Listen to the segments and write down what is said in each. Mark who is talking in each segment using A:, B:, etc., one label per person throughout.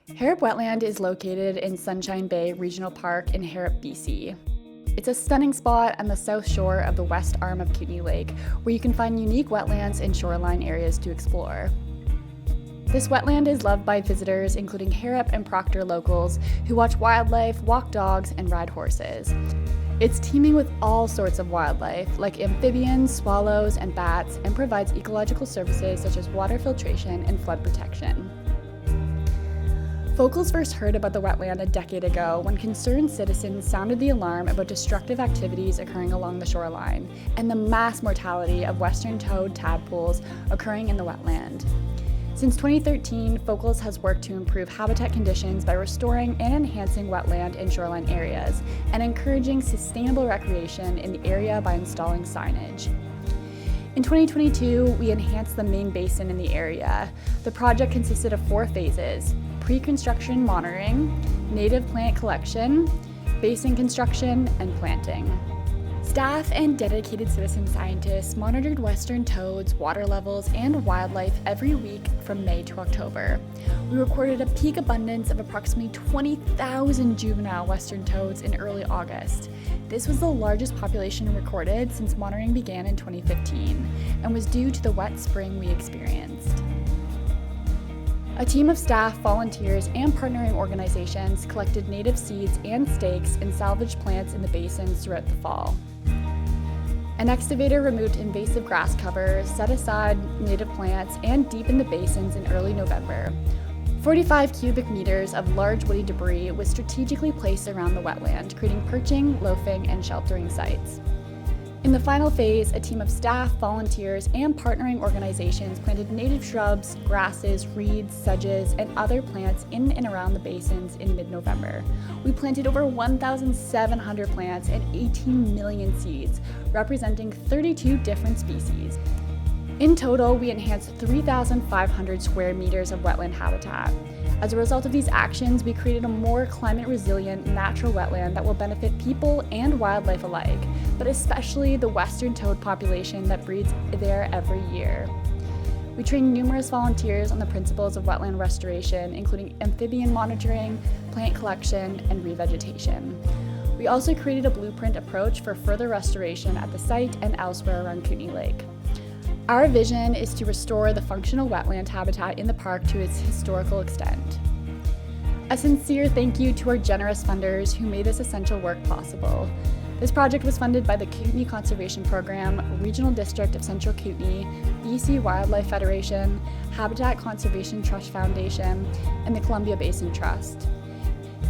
A: Harrop Wetland is located in Sunshine Bay Regional Park in Harrop, BC. It's a stunning spot on the south shore of the west arm of Kootenay Lake, where you can find unique wetlands and shoreline areas to explore. This wetland is loved by visitors, including Harrop and Proctor locals, who watch wildlife, walk dogs, and ride horses. It's teeming with all sorts of wildlife, like amphibians, swallows, and bats, and provides ecological services such as water filtration and flood protection. FoKLSS first heard about the wetland a decade ago when concerned citizens sounded the alarm about destructive activities occurring along the shoreline and the mass mortality of western toed tadpoles occurring in the wetland. Since 2013, FoKLSS has worked to improve habitat conditions by restoring and enhancing wetland and shoreline areas and encouraging sustainable recreation in the area by installing signage. In 2022, we enhanced the main basin in the area. The project consisted of 4 phases: pre-construction monitoring, native plant collection, basin construction, and planting. Staff and dedicated citizen scientists monitored western toads, water levels, and wildlife every week from May to October. We recorded a peak abundance of approximately 20,000 juvenile western toads in early August. This was the largest population recorded since monitoring began in 2015 and was due to the wet spring we experienced. A team of staff, volunteers, and partnering organizations collected native seeds and stakes and salvaged plants in the basins throughout the fall. An excavator removed invasive grass cover, set aside native plants, and deepened the basins in early November. 45 cubic meters of large woody debris was strategically placed around the wetland, creating perching, loafing, and sheltering sites. In the final phase, a team of staff, volunteers, and partnering organizations planted native shrubs, grasses, reeds, sedges, and other plants in and around the basins in mid-November. We planted over 1,700 plants and 18 million seeds, representing 32 different species. In total, we enhanced 3,500 square meters of wetland habitat. As a result of these actions, we created a more climate-resilient natural wetland that will benefit people and wildlife alike, but especially the western toad population that breeds there every year. We trained numerous volunteers on the principles of wetland restoration, including amphibian monitoring, plant collection, and revegetation. We also created a blueprint approach for further restoration at the site and elsewhere around Kootenay Lake. Our vision is to restore the functional wetland habitat in the park to its historical extent. A sincere thank you to our generous funders who made this essential work possible. This project was funded by the Kootenay Conservation Program, Regional District of Central Kootenay, BC Wildlife Federation, Habitat Conservation Trust Foundation, and the Columbia Basin Trust.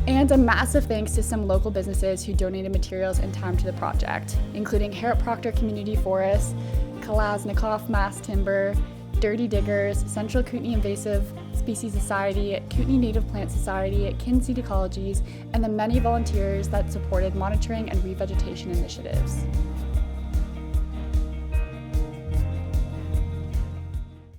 A: And a massive thanks to some local businesses who donated materials and time to the project, including Harrop Proctor Community Forest, Kalashnikov Mass Timber, Dirty Diggers, Central Kootenay Invasive Species Society, Kootenay Native Plant Society, Kinseed Ecologies, and the many volunteers that supported monitoring and revegetation initiatives.